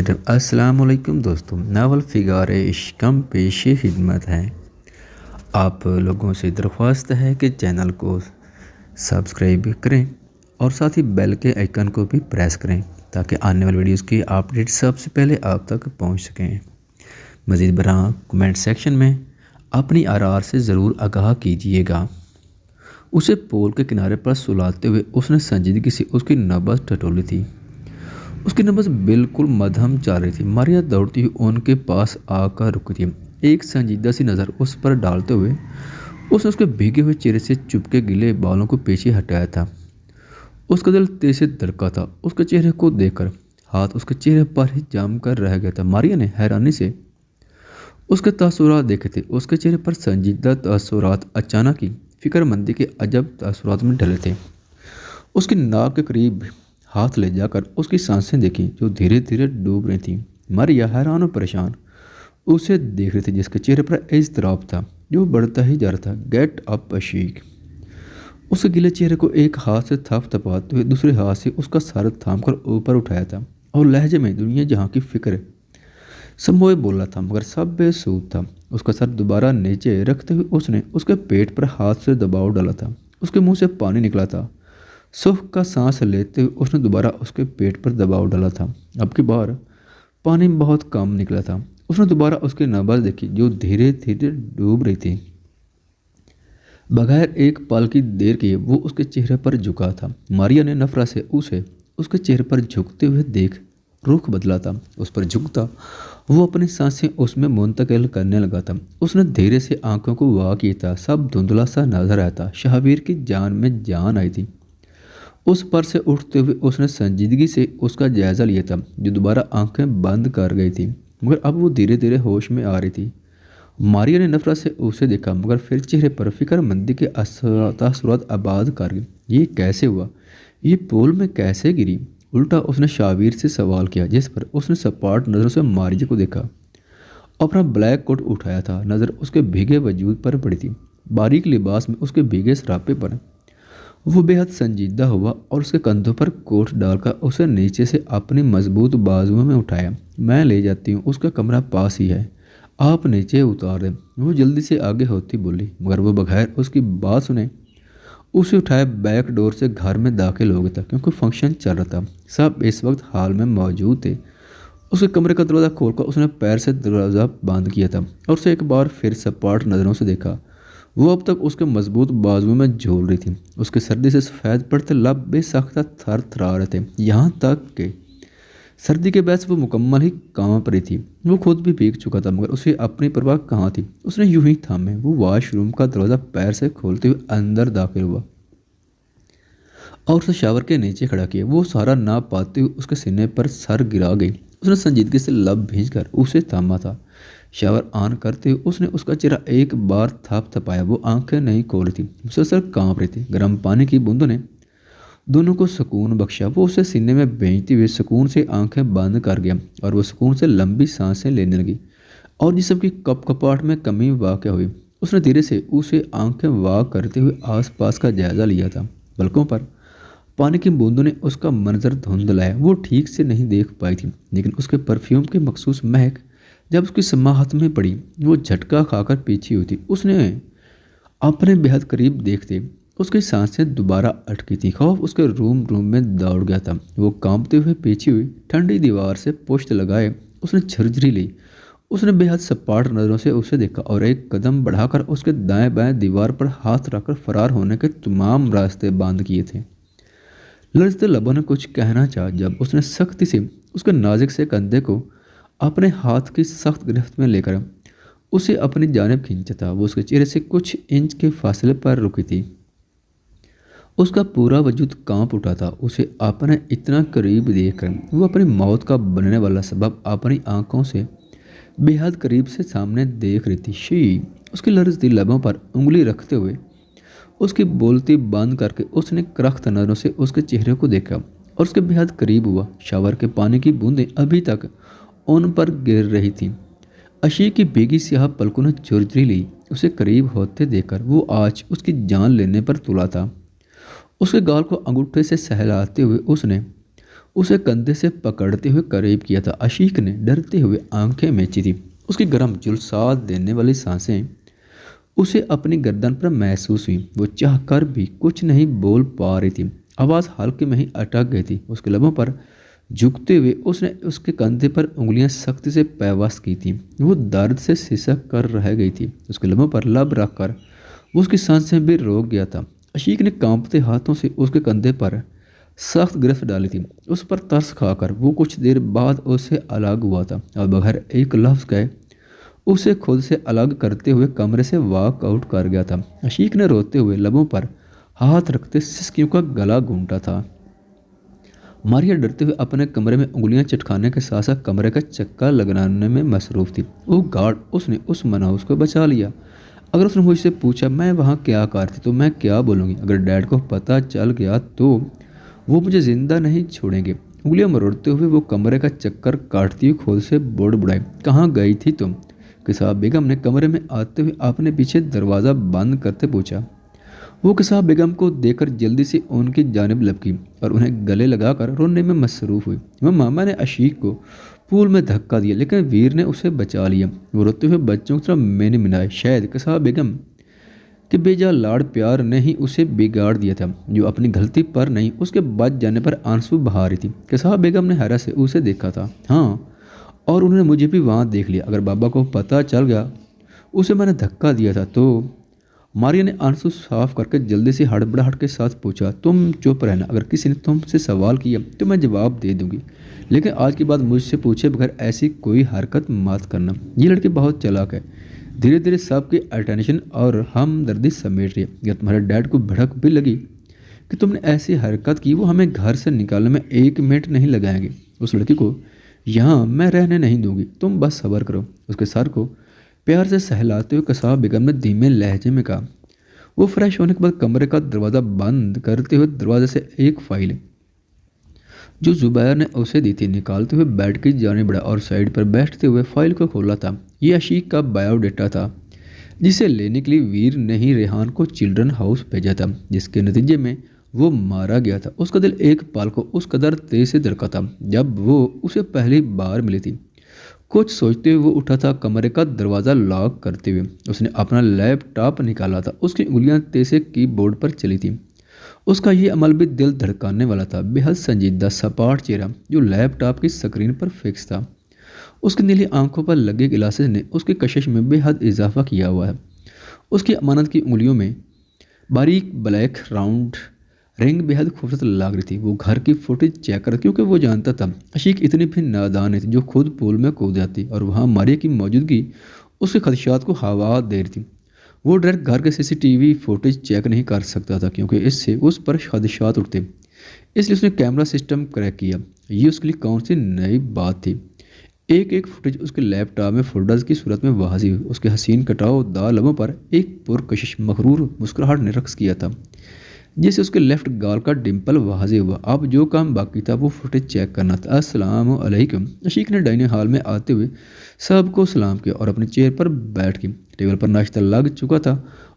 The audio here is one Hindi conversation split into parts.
अस्सलामुअलैकुम दोस्तों, नावल फिगार इश्कम पेशी खिदमत है। आप लोगों से दरख्वास्त है कि चैनल को सब्सक्राइब करें और साथ ही बेल के आइकन को भी प्रेस करें ताकि आने वाली वीडियोस की अपडेट सबसे पहले आप तक पहुंच सकें। मज़ीद बरां कमेंट सेक्शन में अपनी आरार से ज़रूर आगाह कीजिएगा। उसे पोल के किनारे पर सुलाते हुए उसने संजीदगी से उसकी नब्ज़ टटोली थी। उसकी नब्ज़ बिल्कुल मध्यम चल रही थी। मारिया दौड़ती हुई उनके पास आकर रुकी थी। एक संजीदा सी नज़र उस पर डालते हुए उसने उसके भीगे हुए चेहरे से चुपके गीले बालों को पीछे हटाया था। उसका दिल तेज से धड़का था। उसके चेहरे को देखकर हाथ उसके चेहरे पर ही जम कर रह गया था। मारिया ने हैरानी से उसके तासुरात देखे थे। उसके चेहरे पर संजीदा तासुरात अचानक ही फिक्रमंदी के अजब तासुरात में ढले थे। उसकी नाक के करीब हाथ ले जाकर उसकी सांसें देखी जो धीरे धीरे डूब रही थी। मारिया हैरान और परेशान उसे देख रही थी जिसके चेहरे पर इज़्तिराब था जो बढ़ता ही जा रहा था। Get up Ashiq. उसके गीले चेहरे को एक हाथ से थपथपाते हुए दूसरे हाथ से उसका सर थामकर ऊपर उठाया था और लहजे में दुनिया जहाँ की फिक्र समोए बोला था, मगर सब बेसूद था। उसका सर दोबारा नीचे रखते हुए उसने उसके पेट पर हाथ से दबाव डाला था। उसके मुंह से पानी निकला था। सुख का सांस लेते हुए उसने दोबारा उसके पेट पर दबाव डाला था। अब की बार पानी बहुत कम निकला था। उसने दोबारा उसकी नब्ज़ देखी जो धीरे धीरे डूब रही थी। बगैर एक पल की देर किए वो उसके चेहरे पर झुका था। मारिया ने नफरत से उसे उसके चेहरे पर झुकते हुए देख रुख बदला था। उस पर झुकता वो अपनी सांसें उसमें मुंतकिल करने लगा था। उसने धीरे से आंखों को वाह किया था। सब धुंधला सा नजर आया था। शाहवीर की जान में जान आई थी। उस पर से उठते हुए उसने संजीदगी से उसका जायज़ा लिया था जो दोबारा आंखें बंद कर गई थी, मगर अब वो धीरे धीरे होश में आ रही थी। मारिया ने नफरत से उसे देखा, मगर फिर चेहरे पर फिक्रमंदी के तासुरात आबाद कर गई। ये कैसे हुआ? ये पोल में कैसे गिरी? उल्टा उसने शावीर से सवाल किया, जिस पर उसने सपाट नज़रों से मारिया को देखा। अपना ब्लैक कोट उठाया था। नज़र उसके भीगे वजूद पर पड़ी थी। बारीक लिबास में उसके भीगे सरापे पर वो बेहद संजीदा हुआ और उसके कंधों पर कोट डालकर उसे नीचे से अपनी मजबूत बाजुओं में उठाया। मैं ले जाती हूँ, उसका कमरा पास ही है, आप नीचे उतार दें। वो जल्दी से आगे होती बोली, मगर वो बगैर उसकी बात सुने उसे उठाए बैक डोर से घर में दाखिल हो गया था। क्योंकि फंक्शन चल रहा था, सब इस वक्त हाल में मौजूद थे। उसके कमरे का दरवाज़ा खोलकर उसने पैर से दरवाज़ा बंद किया था और उसे एक बार फिर सपाट नज़रों से देखा। वो अब तक उसके मजबूत बाजुओं में झूल रही थी। उसके सर्दी से सफ़ेद पड़ते लब बेसख्त थर थरा रहे थे, यहाँ तक कि सर्दी के बहस वो मुकम्मल ही कांप रही थी। वो खुद भी भीग चुका था, मगर उसे अपनी परवाह कहाँ थी। उसने यूं ही थामे वो वॉशरूम का दरवाज़ा पैर से खोलते हुए अंदर दाखिल हुआ और उसे शावर के नीचे खड़ा किया। वो सारा ना पाते हुए उसके सीने पर सर गिरा गई। उसने संजीदगी से लब भींचकर उसे थामा था। शावर ऑन करते हुए उसने उसका चेहरा एक बार थपथपाया। वो आंखें नहीं खोल रही थी, मुसलसल कांप रही थी। गर्म पानी की बूंदों ने दोनों को सुकून बख्शा। वो उसे सीने में भेजते हुए सुकून से आंखें बंद कर गया और वो सुकून से लंबी सांसें लेने लगी और जिस्म की कपकपाहट में कमी वाक़ हुई। उसने धीरे से उसे आंखें वाह करते हुए आसपास का जायज़ा लिया था। पलकों पर पानी की बूंदों ने उसका मंजर धुंधलाया। वो ठीक से नहीं देख पाई थी, लेकिन उसके परफ्यूम की मखसूस महक जब उसकी समाहत में पड़ी वो झटका खाकर पीछे हुई थी। उसने अपने बेहद करीब देखते उसकी सांसें दोबारा अटकी थी। खौफ उसके रूम में दौड़ गया था। वो कांपते हुए पीछे हुई ठंडी दीवार से पुश्त लगाए उसने झरझरी ली। उसने बेहद सपाट नज़रों से उसे देखा और एक कदम बढ़ाकर उसके दाएं बाएं दीवार पर हाथ रखकर फरार होने के तमाम रास्ते बंद किए थे। लड़ते लबों ने कुछ कहना चाहा जब उसने सख्ती से उसके नाजुक से कंधे को अपने हाथ की सख्त गिरफ्त में लेकर उसे अपनी जानिब खींचा था। वो उसके चेहरे से कुछ इंच के फासले पर रुकी थी। उसका पूरा वजूद कांप उठा था। उसे अपने इतना करीब देखकर वो अपनी मौत का बनने वाला सबब अपनी आंखों से बेहद करीब से सामने देख रही थी। शी उसकी लरजती लबों पर उंगली रखते हुए उसकी बोलती बंद करके उसने करख्त नज़रों से उसके चेहरे को देखा और उसके बेहद करीब हुआ। शावर के पानी की बूंदें अभी तक उन पर गिर रही थीं। अशीक की भीगी स्याह पलकों ने झुरझुरी ली। उसे करीब होते देखकर वो आज उसकी जान लेने पर तुला था। उसके गाल को अंगूठे से सहलाते हुए उसने उसे कंधे से पकड़ते हुए करीब किया था। आशिक ने डरते हुए आंखें मींची थी। उसकी गर्म झुलसा देने वाली सांसें उसे अपनी गर्दन पर महसूस हुई। वो चाहकर भी कुछ नहीं बोल पा रही थी। आवाज़ हल्के में ही अटक गई थी। उसके लबों पर झुकते हुए उसने उसके कंधे पर उंगलियां सख्ती से पैवस्त की थी। वो दर्द से सिसक कर रह गई थी। उसके लबों पर लब रखकर वो उसकी सांसें भी रोक गया था। अशीक ने कांपते हाथों से उसके कंधे पर सख्त गिरफ्त डाली थी। उस पर तरस खाकर वो कुछ देर बाद उससे अलग हुआ था और बगैर एक लफ्ज़ कहे उसे खुद से अलग करते हुए कमरे से वॉक आउट कर गया था। अशीक ने रोते हुए लबों पर हाथ रखते सिसकियों का गला घूंटा था। मारिया डरते हुए अपने कमरे में उंगलियां चटकाने के साथ साथ कमरे का चक्का लगाने में मसरूफ थी। वो गार्ड उसने उस मनहूस को बचा लिया। अगर उसने मुझसे पूछा मैं वहाँ क्या करती तो मैं क्या बोलूँगी? अगर डैड को पता चल गया तो वो मुझे जिंदा नहीं छोड़ेंगे। उंगलियां मरोड़ते हुए वो कमरे का चक्कर काटती हुई खुद से बोर्ड बुड़ाई। कहाँ गई थी तुम? किसाब बेगम ने कमरे में आते हुए अपने पीछे दरवाज़ा बंद करते पूछा। वो किसाब बेगम को देखकर जल्दी से उनकी जानिब लपकी और उन्हें गले लगाकर रोने में मसरूफ़ हुई। वह मामा ने अशीक को पूल में धक्का दिया लेकिन वीर ने उसे बचा लिया। वो रोते हुए बच्चों की तरफ मैंने मिलाए। शायद किसाब बेगम के बेजा लाड़ प्यार ने ही उसे बिगाड़ दिया था, जो अपनी गलती पर नहीं उसके बच जाने पर आंसू बहा रही थी। किसाब बेगम ने हैरत से उसे देखा था। हाँ, और उन्होंने मुझे भी वहाँ देख लिया। अगर बाबा को पता चल गया उसे मैंने धक्का दिया था तो? मारिया ने आंसू साफ करके जल्दी से हड़बड़ाहट के साथ पूछा। तुम चुप रहना, अगर किसी ने तुमसे सवाल किया तो मैं जवाब दे दूंगी, लेकिन आज के बाद मुझसे पूछे बगैर ऐसी कोई हरकत मत करना। ये लड़की बहुत चालाक है, धीरे धीरे सबकी अटेंशन और हमदर्दी समेट रही है। अगर तुम्हारे डैड को भड़क भी लगी कि तुमने ऐसी हरकत की, वो हमें घर से निकालने में 1 मिनट नहीं लगाएंगे। उस लड़की को यहाँ मैं रहने नहीं दूंगी, तुम बस सब्र करो। उसके सर को प्यार से सहलाते हुए कसाब बेगम ने धीमे लहजे में कहा। वो फ्रेश होने के बाद कमरे का दरवाज़ा बंद करते हुए दरवाजे से एक फाइल जो जुबैर ने उसे दी थी निकालते हुए बेड की जाने बढ़ा और साइड पर बैठते हुए फाइल को खोला था। ये अशीक का बायोडेटा था, जिसे लेने के लिए वीर ने ही रेहान को चिल्ड्रन हाउस भेजा था, जिसके नतीजे में वो मारा गया था। उसका दिल एक पल को उस कदर तेज से धड़का था जब वो उसे पहली बार मिली थी। कुछ सोचते हुए वो उठा था। कमरे का दरवाज़ा लॉक करते हुए उसने अपना लैपटॉप निकाला था। उसकी उंगलियां तेज से कीबोर्ड पर चली थी। उसका ये अमल भी दिल धड़काने वाला था। बेहद संजीदा सपाट चेहरा जो लैपटॉप की स्क्रीन पर फिक्स था। उसकी नीली आंखों पर लगे गिलासेस ने उसकी कशिश में बेहद इजाफा किया हुआ है। उसकी अमानत की उंगलियों में बारीक ब्लैक राउंड रिंग बेहद खूबसूरत लग रही थी। वो घर की फुटेज चेक कर क्योंकि वो जानता था अशीक इतनी भी नादान थी जो खुद पूल में कूद जाती और वहाँ मारिया की मौजूदगी उसके खदशात को हवा दे रही थी। वो डायरेक्ट घर के सीसीटीवी फुटेज चेक नहीं कर सकता था क्योंकि इससे उस पर खदशात उठते, इसलिए उसने कैमरा सिस्टम क्रैक किया। ये उसके लिए कौन सी नई बात थी। एक एक फुटेज उसके लैपटॉप में फोल्डर्स की सूरत में वाज़ी हुई। उसके हसीन कटाव दाल लबों पर एक पुरकशिश मगरूर मुस्कुराहट ने रक्स किया था, जिससे उसके लेफ्ट गाल का डिंपल वाजे हुआ। अब जो काम बाकी था वो फुटेज चेक करना था। अस्सलाम अलैकुम। अशीक ने डाइनिंग हॉल में आते हुए सबको सलाम किया और अपनी चेयर पर बैठ गई। टेबल पर नाश्ता लग चुका था।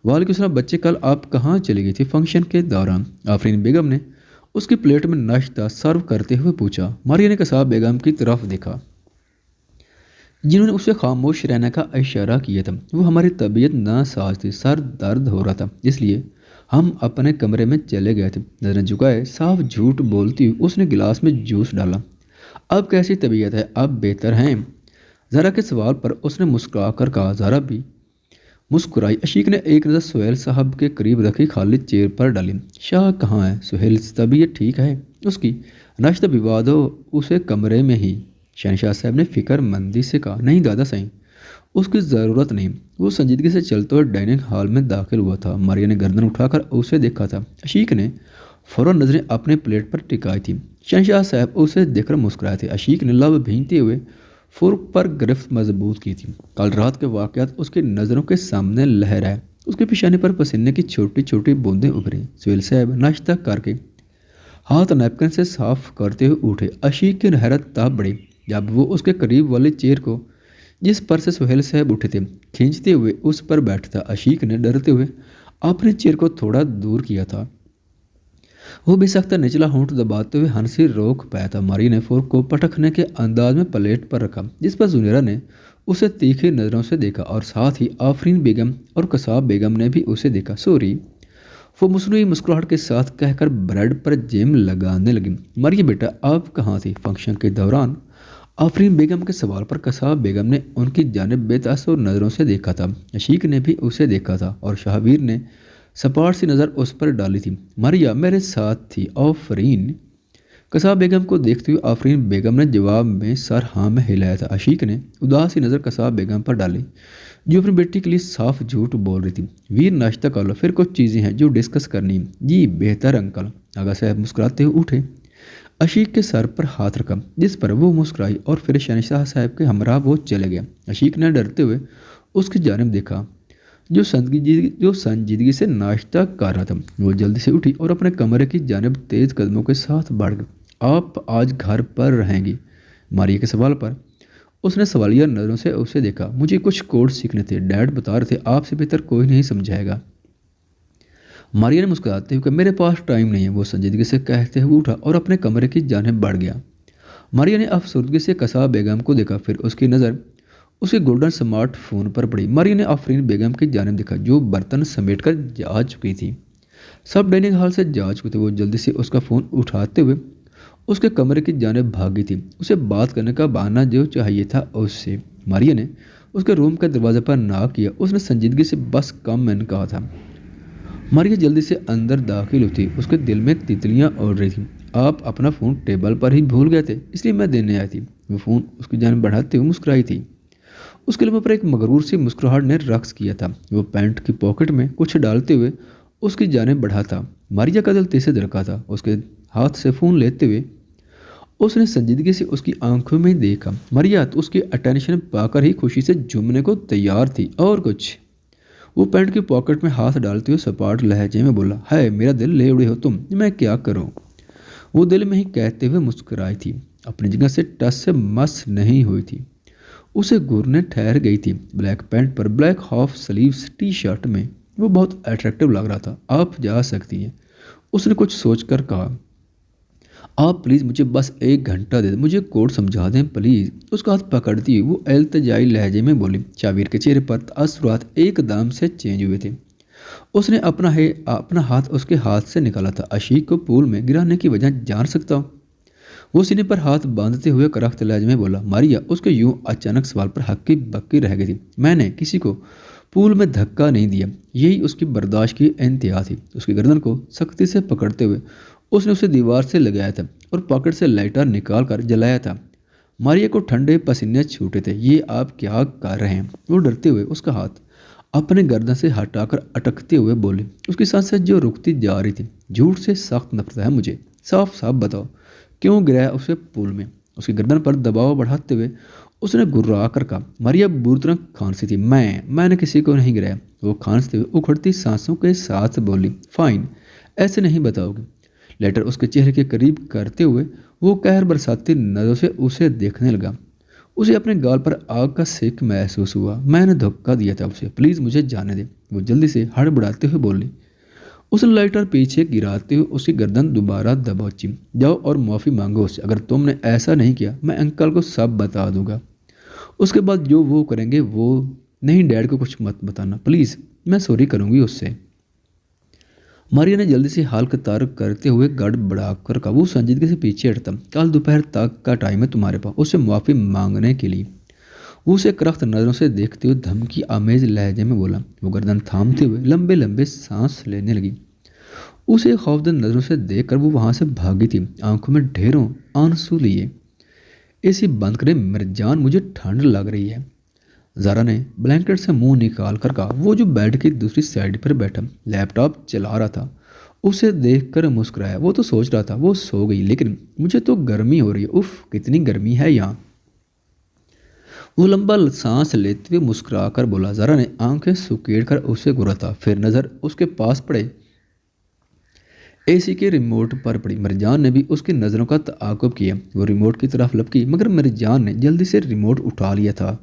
वालेकुम सलाम बच्चे, कल आप कहाँ चली गई थी फंक्शन के दौरान? आफरीन बेगम ने उसकी प्लेट में नाश्ता सर्व करते हुए पूछा। मारिया ने कसाब बेगम की तरफ देखा, जिन्होंने उसे खामोश रहने का इशारा किया था। वो हमारी तबीयत नासाज थी, सर दर्द हो रहा था, इसलिए हम अपने कमरे में चले गए थे। नजरें झुकाए साफ झूठ बोलती हुई उसने गिलास में जूस डाला। अब कैसी तबीयत है? अब बेहतर हैं? ज़रा के सवाल पर उसने मुस्कुरा कर कहा। ज़रा भी मुस्कुराई। अशीक ने एक नज़र सुहेल साहब के करीब रखी खाली चेयर पर डाली। शाह कहाँ है? सुहेल तबीयत ठीक है उसकी? नाश्ता विवाद हो उसे कमरे में ही। शहनशाह साहब ने फिक्रमंदी से कहा। नहीं दादा साईं, उसकी ज़रूरत नहीं। वो संजीदगी से चलते हुए डाइनिंग हॉल में दाखिल हुआ था। मारिया ने गर्दन उठाकर उसे देखा था। अशीक ने फ़ौरन नज़रें अपने प्लेट पर टिकाई थी। शहनशाह साहब उसे देखकर मुस्कुराए थे। अशीक ने लब भींगते हुए फुर्क पर गिरफ्त मजबूत की थी। कल रात के वाक़यात उसकी नज़रों के सामने लहराए। उसके पेशानी पर पसीने की छोटी छोटी बूंदें उभरी। सुहेल साहब नाश्ता करके हाथ नैपकिन से साफ करते हुए उठे। अशीक की हैरत तब बढ़ी जब वो उसके करीब वाली चेयर को, जिस पर से सुहेल साहब उठे थे, खींचते हुए उस पर बैठा था। अशीक ने डरते हुए अपने चेयर को थोड़ा दूर किया था। वो बेसख्ता निचला होंठ दबाते हुए हंसी रोक पाया था। मारिया ने फोर्क को पटकने के अंदाज में प्लेट पर रखा, जिस पर जुनेरा ने उसे तीखी नज़रों से देखा और साथ ही आफरीन बेगम और कसाब बेगम ने भी उसे देखा। सॉरी, वो मुस्नुई मुस्कुराहट के साथ कहकर ब्रेड पर जेम लगाने लगी। मारिया बेटा, आप कहाँ थी फंक्शन के दौरान? आफरीन बेगम के सवाल पर कसाब बेगम ने उनकी जानिब बेतासुर नज़रों से देखा था। अशीक ने भी उसे देखा था और शाहवीर ने सपाट सी नज़र उस पर डाली थी। मारिया मेरे साथ थी। आफरीन कसाब बेगम को देखते हुए आफरीन बेगम ने जवाब में सर हाँ में हिलाया था। अशीक ने उदास सी नज़र कसाब बेगम पर डाली, जो अपनी बेटी के लिए साफ झूठ बोल रही थी। वीर, नाश्ता कर लो, फिर कुछ चीज़ें हैं जो डिस्कस करनी है। जी बेहतर अंकल। आगा साहब मुस्कुराते हुए उठे, अशीक के सर पर हाथ रखा, जिस पर वो मुस्कुराई और फिर शहनशाह साहब के हमरा वो चले गया। अशीक ने डरते हुए उसकी जानिब देखा, जो संजीदगी से नाश्ता कर रहा था। वो जल्दी से उठी और अपने कमरे की जानिब तेज कदमों के साथ बढ़ गई। आप आज घर पर रहेंगी? मारिया के सवाल पर उसने सवालिया नज़रों से उसे देखा। मुझे कुछ कोड सीखने थे, डैड बता रहे थे, आपसे बेहतर कोई नहीं समझाएगा। मारिया ने मुस्कुराते हुए कहा, मेरे पास टाइम नहीं है। वो संजीदगी से कहते हुए उठा और अपने कमरे की जानिब बढ़ गया। मारिया ने अफसुर्दगी से कसाब बेगम को देखा, फिर उसकी नज़र उसके गोल्डन स्मार्टफोन पर पड़ी। मारिया ने आफरीन बेगम की जानिब देखा, जो बर्तन समेट कर जा चुकी थी। सब डाइनिंग हॉल से जा चुके थे। वो जल्दी से उसका फ़ोन उठाते हुए उसके कमरे की जानिब भागी थी, उसे बात करने का बहाना जो चाहिए था उससे। मारिया ने उसके रूम के दरवाजे पर नाक किया। उसने संजीदगी से बस कम मैंने कहा था। मारिया जल्दी से अंदर दाखिल हुई। उसके दिल में तितलियां उड़ रही थी। आप अपना फ़ोन टेबल पर ही भूल गए थे, इसलिए मैं देने आई थी। वो फ़ोन उसकी जानिब बढ़ाते हुए मुस्कुराई थी। उसके लबों पर एक मगरूर सी मुस्कुराहट ने रक्स किया था। वो पैंट की पॉकेट में कुछ डालते हुए उसकी जानिब बढ़ा था। मारिया का दिल तेज से धड़का था। उसके हाथ से फ़ोन लेते हुए उसने संजीदगी से उसकी आंखों में देखा। मारिया तो उसकी अटेंशन पाकर ही खुशी से झूमने को तैयार थी। और कुछ? वो पैंट की पॉकेट में हाथ डालते हुए सपाट लहजे में बोला, है मेरा दिल ले उड़े हो तुम, मैं क्या करूं? वो दिल में ही कहते हुए मुस्कुराई थी। अपनी जगह से टस से मस नहीं हुई थी। उसे घूरने ठहर गई थी। ब्लैक पैंट पर black half sleeves T shirt में वो बहुत अट्रैक्टिव लग रहा था। आप जा सकती हैं, उसने कुछ सोचकर कहा। आप प्लीज़ मुझे बस 1 घंटा दे दें, मुझे कोड समझा दें प्लीज़। उसका हाथ पकड़ती हुई वो इल्तिजाई लहजे में बोली। शाबिर के चेहरे पर तासुरात एकदम से चेंज हुए थे। उसने अपना हाथ उसके हाथ से निकाला था। अशीक को पूल में गिराने की वजह जान सकता हूँ? वो सीने पर हाथ बांधते हुए करख्त लहजे में बोला। मारिया उसके यूं अचानक सवाल पर हक्की बक्की रह गई थी। मैंने किसी को पूल में धक्का नहीं दिया, यही उसकी बर्दाश्त की इंतहा थी। उसकी गर्दन को सख्ती से पकड़ते हुए उसने उसे दीवार से लगाया था और पॉकेट से लाइटर निकाल कर जलाया था। मारिया को ठंडे पसीने छूटे थे। ये आप क्या कर रहे हैं? वो डरते हुए उसका हाथ अपने गर्दन से हटाकर अटकते हुए बोली। उसकी सांसें जो रुकती जा रही थी। झूठ से सख्त नफरत है मुझे, साफ साफ बताओ, क्यों गिराया उसे पूल में? उसकी गर्दन पर दबाव बढ़ाते हुए उसने गुर्रा कर कहा। मारिया बुरी तरह खांसी थी। मैंने किसी को नहीं गिराया। वो खांसते हुए उखड़ती सांसों के साथ बोली। फाइन, ऐसे नहीं बताओगी। लेटर उसके चेहरे के करीब करते हुए वो कहर बरसाती नज़रों से उसे देखने लगा। उसे अपने गाल पर आग का सेक महसूस हुआ। मैंने धोखा दिया था उसे, प्लीज़ मुझे जाने दे। वो जल्दी से हड़बड़ाते हुए बोली। उसने लाइटर पीछे गिराते हुए उसकी गर्दन दोबारा दबोची। जाओ और माफ़ी मांगो उससे। अगर तुमने ऐसा नहीं किया मैं अंकल को सब बता दूंगा। उसके बाद जो वो करेंगे वो नहीं, डैड को कुछ मत बताना प्लीज़, मैं सॉरी करूँगी उससे। मारिया ने जल्दी से हाल कतार करते हुए गड़बड़ा कर कहा। वो संजीदगी से पीछे हटता। कल दोपहर तक का टाइम है तुम्हारे पास उससे माफ़ी मांगने के लिए। वो उसे करख्त नज़रों से देखते हुए धमकी आमेज लहजे में बोला। वो गर्दन थामते हुए लंबे लंबे सांस लेने लगी। उसे खौफजदा नज़रों से देखकर वो वहाँ से भागी थी, आंखों में ढेरों आंसू लिए। एसी बंद करें मेरी जान, मुझे ठंड लग रही है। ज़ारा ने ब्लैंकेट से मुंह निकाल कर कहा। वो जो बेड की दूसरी साइड पर बैठा लैपटॉप चला रहा था उसे देखकर मुस्कुराया। वो तो सोच रहा था वो सो गई, लेकिन मुझे तो गर्मी हो रही है। उफ, कितनी गर्मी है यहाँ। वो लंबा सांस लेते हुए मुस्कुरा कर बोला। ज़ारा ने आंखें सुकेड़ कर उसे घूरा था, फिर नज़र उसके पास पड़े एसी के रिमोट पर पड़ी। मिर्जान ने भी उसकी नज़रों का ताक़ुब किया। वो रिमोट की तरफ लपकी, मगर मिर्जान ने जल्दी से रिमोट उठा लिया था।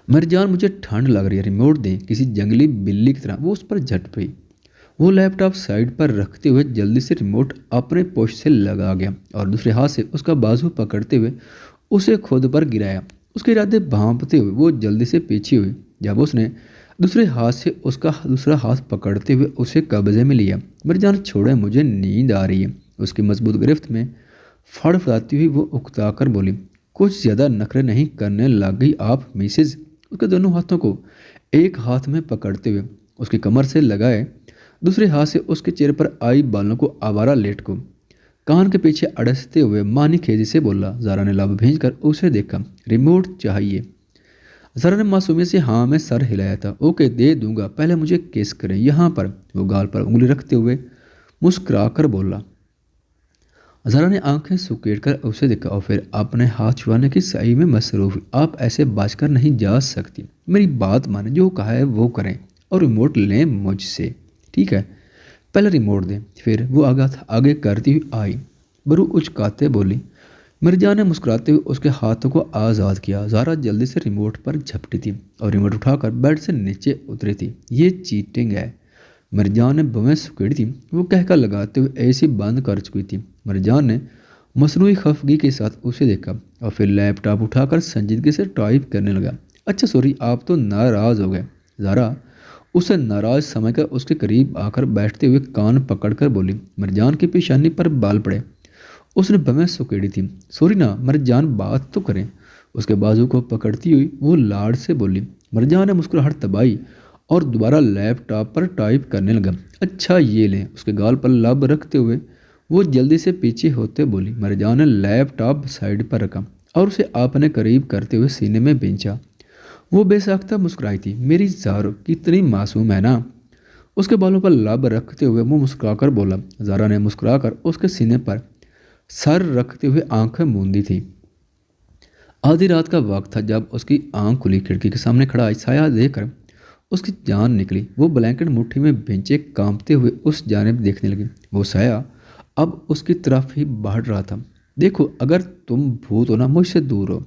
मिर्जान, मुझे ठंड लग रही है, रिमोट दें। किसी जंगली बिल्ली की तरह वो उस पर झट पड़ी। वो लैपटॉप साइड पर रखते हुए जल्दी से रिमोट अपने पोस्ट से लगा गया और दूसरे हाथ से उसका बाजू पकड़ते हुए उसे खुद पर गिराया। उसके इरादे भांपते हुए वो जल्दी से पीछे हुई जब उसने दूसरे हाथ से उसका दूसरा हाथ पकड़ते हुए उसे कब्जे में लिया। मेरी जान छोड़े, मुझे नींद आ रही है। उसकी मजबूत गिरफ्त में फड़फड़ाती हुई वो उकताकर बोली, कुछ ज़्यादा नखरे नहीं करने लग गई आप मिसेज। उसके दोनों हाथों को एक हाथ में पकड़ते हुए उसकी कमर से लगाए, दूसरे हाथ से उसके चेहरे पर आई बालों को आवारा लेट को कान के पीछे अड़सते हुए मानी खेजी से बोला। ज़ारा ने लब भींच कर उसे देखा। रिमोट चाहिए? ज़ारा ने मासूमियत से हाँ में सर हिलाया था। ओके, दे दूंगा, पहले मुझे किस करें यहाँ पर। वो गाल पर उंगली रखते हुए मुस्कुरा कर बोला। ज़ारा ने आंखें सुकेट कर उसे देखा और फिर अपने हाथ छुड़ाने की सही में मसरूफ हुई। आप ऐसे बचकर नहीं जा सकती, मेरी बात माने, जो कहा है वो करें और रिमोट लें मुझसे, ठीक है? पहले रिमोट दें। फिर वो आगे करती हुई आई। बरू उचकाते बोली। मिर्जा ने मुस्कुराते हुए उसके हाथों को आज़ाद किया। ज़ारा जल्दी से रिमोट पर झपटी थी और रिमोट उठाकर बेड से नीचे उतरी थी। ये चीटिंग है, मिर्जा ने बवें सुकेड़ी थी। वो कहकर लगाते हुए एसी बंद कर चुकी थी। मिर्जा ने मसनूई खफगी के साथ उसे देखा और फिर लैपटॉप उठाकर संजीदगी से टाइप करने लगा। अच्छा सॉरी, आप तो नाराज़ हो गए। ज़ारा उसे नाराज समझकर उसके करीब आकर बैठते हुए कान पकड़कर बोली। मिर्जान की पेशानी पर बाल पड़े। उसने बवें सुकेड़ी थी। सॉरी ना मिर्जान, बात तो करें। उसके बाजू को पकड़ती हुई वो लाड़ से बोली। मिर्जान ने मुस्कुराहट दबाई और दोबारा लैपटॉप पर टाइप करने लगा। अच्छा ये लें। उसके गाल पर लब रखते हुए वो जल्दी से पीछे होते बोली। मिर्जान ने लैपटॉप साइड पर रखा और उसे अपने करीब करते हुए सीने में बेंचा। वो बेसाख्ता मुस्कुराई थी। मेरी ज़ारा कितनी मासूम है ना। उसके बालों पर लब रखते हुए वो मुस्कुराकर बोला। ज़ारा ने मुस्कुराकर उसके सीने पर सर रखते हुए आंखें मूंदी थी। आधी रात का वक्त था जब उसकी आंख खुली। खिड़की के सामने खड़ा साया देखकर उसकी जान निकली। वो ब्लैंकेट मुट्ठी में भिंचे कांपते हुए उस जानिब देखने लगी। वो साया अब उसकी तरफ ही बढ़ रहा था। देखो, अगर तुम भूत हो ना, मुझसे दूर हो।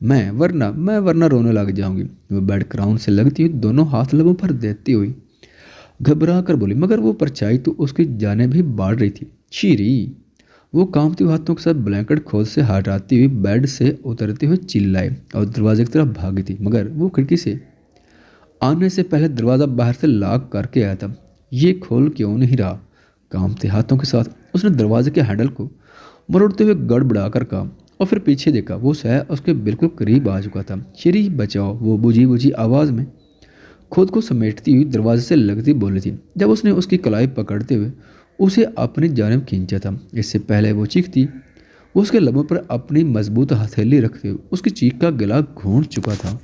मैं वरना रोने लग जाऊंगी। वो बेड क्राउन से लगती हुई दोनों हाथ लबों पर देती हुई घबरा कर बोली। मगर वो परछाई तो उसकी जाने भी बढ़ रही थी। शीरी। वो कांपती हुई हाथों के साथ ब्लैंकेट खोल से हटाती हुई बेड से उतरते हुए चिल्लाई और दरवाजे की तरफ भागी थी। मगर वो खिड़की से आने से पहले दरवाज़ा बाहर से लॉक करके आया था। ये खोल क्यों नहीं रहा? कांपते हाथों के साथ उसने दरवाजे के हैंडल को मरोड़ते हुए गड़बड़ा कर कहा और फिर पीछे देखा। वो साया उसके बिल्कुल करीब आ चुका था। श्री बचाओ, वो बुझी बुझी आवाज़ में खुद को समेटती हुई दरवाजे से लगती बोली थी जब उसने उसकी कलाई पकड़ते हुए उसे अपनी जानिब खींचा था। इससे पहले वो चीखती, वो उसके लबों पर अपनी मजबूत हथेली रखते हुए उसकी चीख का गला घोंट चुका था।